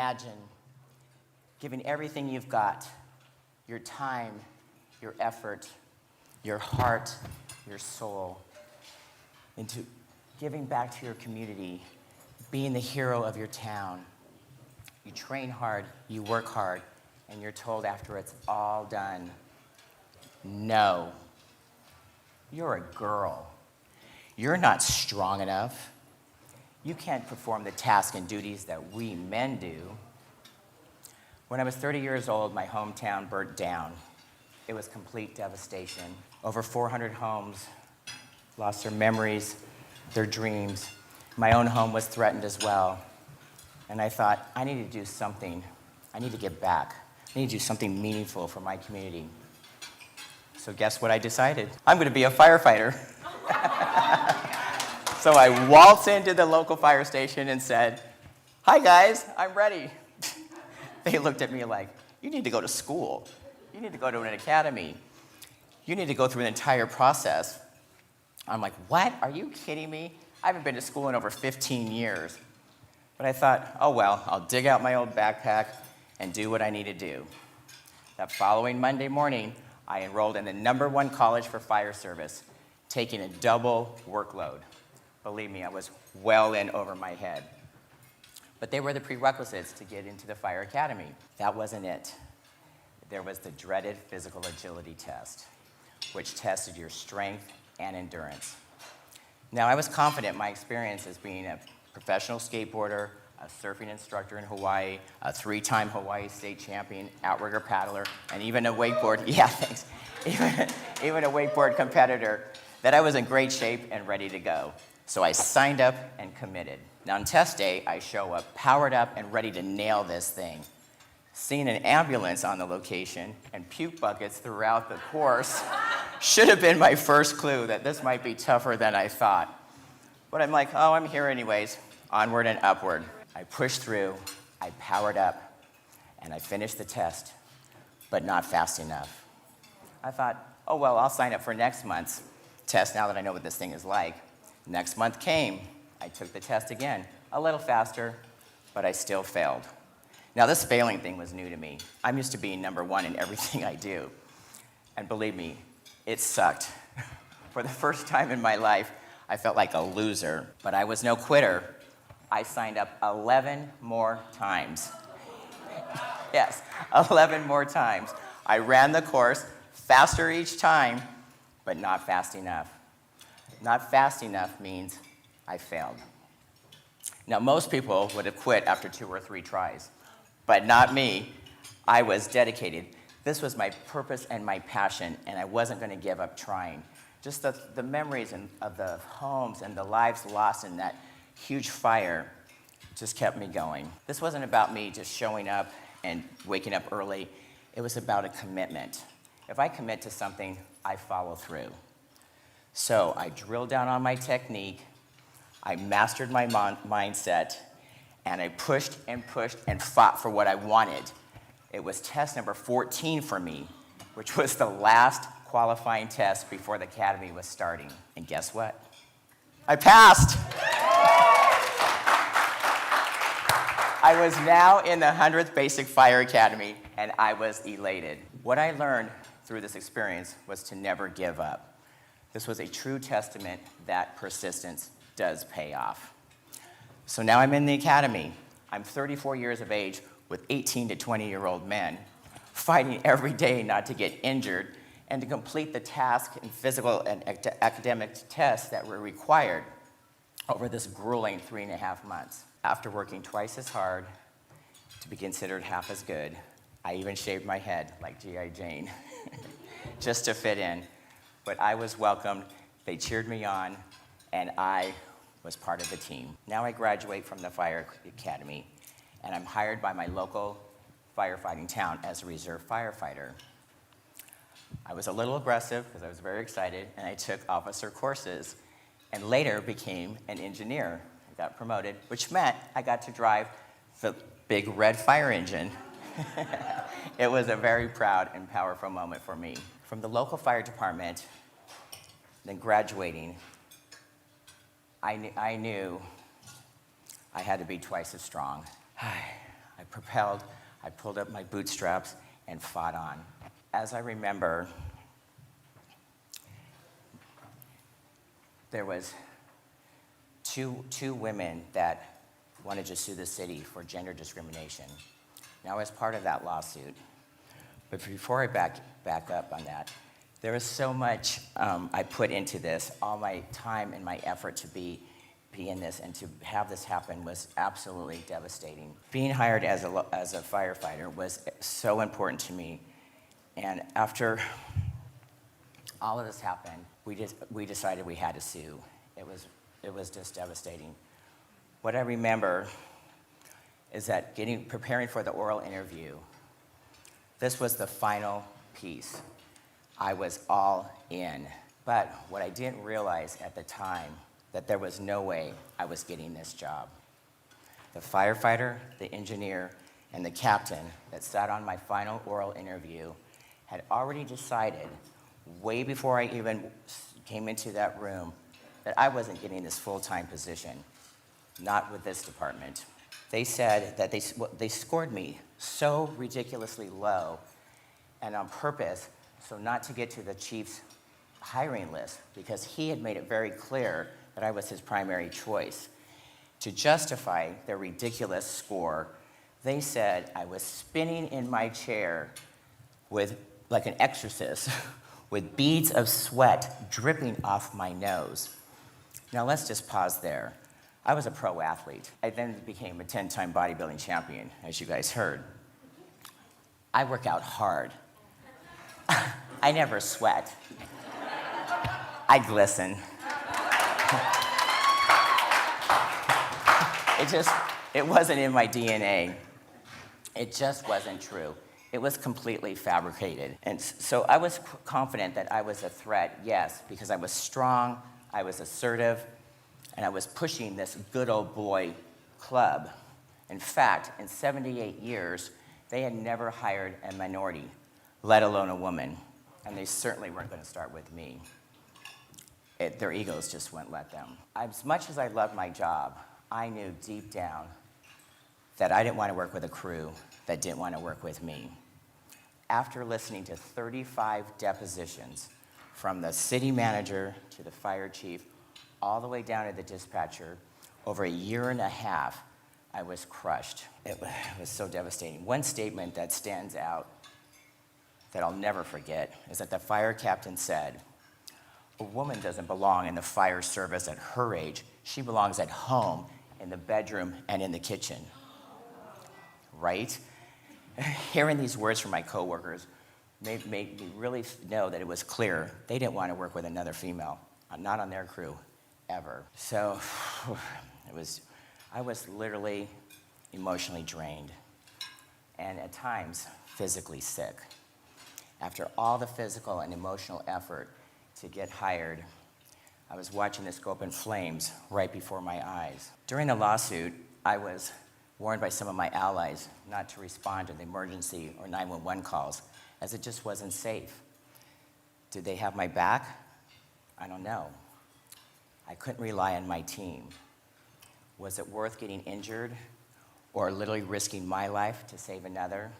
imagine giving everything you've got, your time, your effort, your heart, your soul, into giving back to your community, being the hero of your town. You train hard, you work hard, and you're told after it's all done, no, you're a girl. You're not strong enough. You can't perform the tasks and duties that we men do. When I was 30 years old, my hometown burnt down. It was complete devastation. Over 400 homes lost their memories, their dreams. My own home was threatened as well. And I thought, I need to do something. I need to give back. I need to do something meaningful for my community. So guess what I decided? I'm going to be a firefighter. So I waltzed into the local fire station and said, "Hi guys, I'm ready." They looked at me like, "You need to go to school. You need to go to an academy. You need to go through an entire process." I'm like, "What? Are you kidding me? I haven't been to school in over 15 years. But I thought, oh well, I'll dig out my old backpack and do what I need to do. That following Monday morning, I enrolled in the #1 college for fire service, taking a double workload. Believe me, I was well in over my head. But they were the prerequisites to get into the fire academy. That wasn't it. There was the dreaded physical agility test, which tested your strength and endurance. Now, I was confident in my experience as being a professional skateboarder, a surfing instructor in Hawaii, a 3-time Hawaii state champion, outrigger paddler, and even a wakeboard, yeah, thanks, even a wakeboard competitor, that I was in great shape and ready to go. So I signed up and committed. Now on test day, I show up powered up and ready to nail this thing. Seeing an ambulance on the location and puke buckets throughout the course should have been my first clue that this might be tougher than I thought. But I'm like, oh, I'm here anyways, onward and upward. I pushed through, I powered up, and I finished the test, but not fast enough. I thought, oh well, I'll sign up for next month's test now that I know what this thing is like. Next month came, I took the test again, a little faster, but I still failed. Now this failing thing was new to me. I'm used to being #1 in everything I do. And believe me, it sucked. For the first time in my life, I felt like a loser, but I was no quitter. I signed up 11 more times. Yes, 11 more times. I ran the course faster each time, but not fast enough. Not fast enough means I failed. Now, most people would have quit after 2 or 3 tries, but not me. I was dedicated. This was my purpose and my passion, and I wasn't going to give up trying. Just the memories of the homes and the lives lost in that huge fire just kept me going. This wasn't about me just showing up and waking up early. It was about a commitment. If I commit to something, I follow through. So I drilled down on my technique, I mastered my mindset, and I pushed and fought for what I wanted. It was test number 14 for me, which was the last qualifying test before the academy was starting. And guess what? I passed. I was now in the 100th Basic Fire Academy, and I was elated. What I learned through this experience was to never give up. This was a true testament that persistence does pay off. So now I'm in the academy. I'm 34 years of age with 18 to 20-year-old men, fighting every day not to get injured and to complete the task and physical and academic tests that were required over this grueling 3.5 months. After working twice as hard to be considered half as good, I even shaved my head like G.I. Jane just to fit in. But I was welcomed, they cheered me on, and I was part of the team. Now I graduate from the fire academy, and I'm hired by my local firefighting town as a reserve firefighter. I was a little aggressive because I was very excited, and I took officer courses, and later became an engineer. I got promoted, which meant I got to drive the big red fire engine. It was a very proud and powerful moment for me. From the local fire department, then graduating, I knew I had to be twice as strong. I pulled up my bootstraps and fought on. As I remember, there was two women that wanted to sue the city for gender discrimination. Now, I was part of that lawsuit. But before I back up on that, there was so much I put into this. All my time and my effort to be in this and to have this happen was absolutely devastating. Being hired as a firefighter was so important to me. And after all of this happened, we decided we had to sue. It was just devastating. What I remember is that preparing for the oral interview, this was the final piece. I was all in. But what I didn't realize at the time, that there was no way I was getting this job. The firefighter, the engineer, and the captain that sat on my final oral interview had already decided, way before I even came into that room, that I wasn't getting this full-time position, not with this department. They said that they scored me so ridiculously low, and on purpose, so not to get to the chief's hiring list, because he had made it very clear that I was his primary choice. To justify their ridiculous score, they said I was spinning in my chair like an exorcist, with beads of sweat dripping off my nose. Now let's just pause there. I was a pro athlete. I then became a 10-time bodybuilding champion, as you guys heard. I work out hard. I never sweat. I glisten. It wasn't in my DNA. It just wasn't true. It was completely fabricated. And so I was confident that I was a threat, yes, because I was strong, I was assertive, and I was pushing this good old boy club. In fact, in 78 years, they had never hired a minority, let alone a woman. And they certainly weren't going to start with me. Their egos just wouldn't let them. As much as I loved my job, I knew deep down that I didn't want to work with a crew that didn't want to work with me. After listening to 35 depositions, from the city manager to the fire chief, all the way down to the dispatcher, over a year and a half, I was crushed. It was so devastating. One statement that stands out that I'll never forget is that the fire captain said, "A woman doesn't belong in the fire service at her age. She belongs at home, in the bedroom, and in the kitchen." Right? Hearing these words from my coworkers made me really know that it was clear they didn't want to work with another female, not on their crew, ever. So I was literally emotionally drained, and at times physically sick. After all the physical and emotional effort to get hired, I was watching this go up in flames right before my eyes. During the lawsuit, I was warned by some of my allies not to respond to the emergency or 911 calls, as it just wasn't safe. Did they have my back? I don't know. I couldn't rely on my team. Was it worth getting injured or literally risking my life to save another?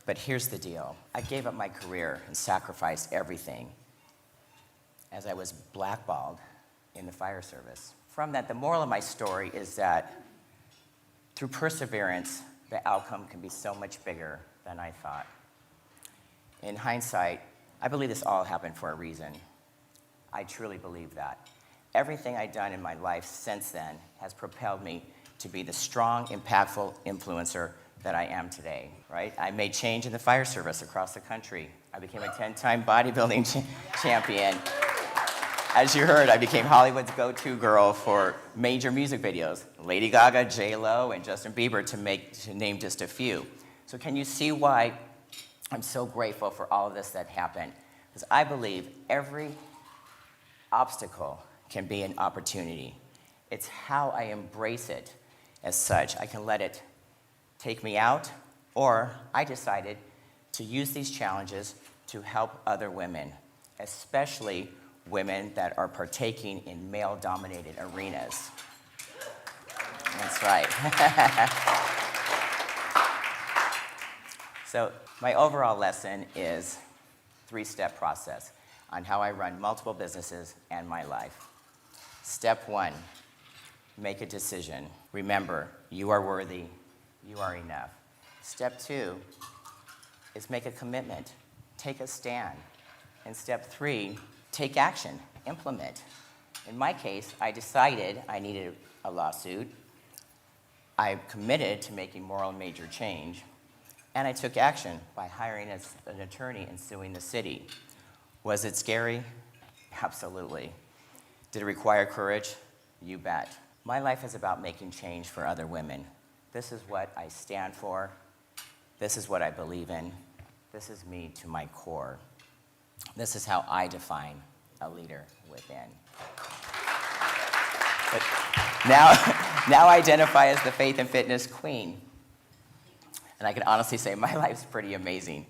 But here's the deal. I gave up my career and sacrificed everything as I was blackballed in the fire service. From that, the moral of my story is that through perseverance, the outcome can be so much bigger than I thought. In hindsight, I believe this all happened for a reason. I truly believe that. Everything I've done in my life since then has propelled me to be the strong, impactful influencer that I am today, right? I made change in the fire service across the country. I became a 10-time bodybuilding champion. As you heard, I became Hollywood's go-to girl for major music videos. Lady Gaga, J-Lo, and Justin Bieber, to name just a few. So can you see why I'm so grateful for all of this that happened? Because I believe every obstacle can be an opportunity. It's how I embrace it as such. I can let it take me out, or I decided to use these challenges to help other women, especially women that are partaking in male-dominated arenas. That's right. So my overall lesson is three-step process on how I run multiple businesses and my life. Step one, make a decision. Remember, you are worthy, you are enough. Step two is make a commitment, take a stand. And step three, take action, implement. In my case, I decided I needed a lawsuit. I committed to making moral and major change. And I took action by hiring an attorney and suing the city. Was it scary? Absolutely. Did it require courage? You bet. My life is about making change for other women. This is what I stand for. This is what I believe in. This is me to my core. This is how I define a leader within. But now I identify as the faith and fitness queen. And I can honestly say my life's pretty amazing.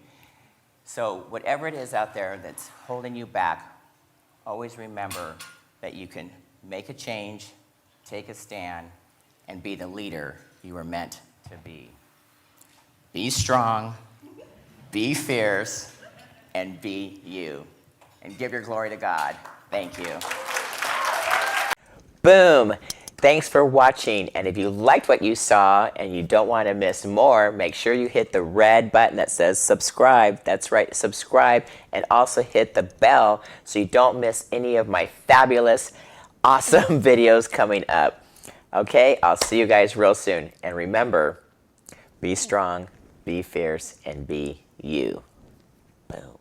So whatever it is out there that's holding you back, always remember that you can make a change, take a stand, and be the leader you were meant to be. Be strong, be fierce, and be you. And give your glory to God. Thank you. Boom. Thanks for watching, and if you liked what you saw and you don't want to miss more, make sure you hit the red button that says subscribe. That's right, subscribe, and also hit the bell so you don't miss any of my fabulous, awesome videos coming up. Okay, I'll see you guys real soon, and remember, be strong, be fierce, and be you. Boom.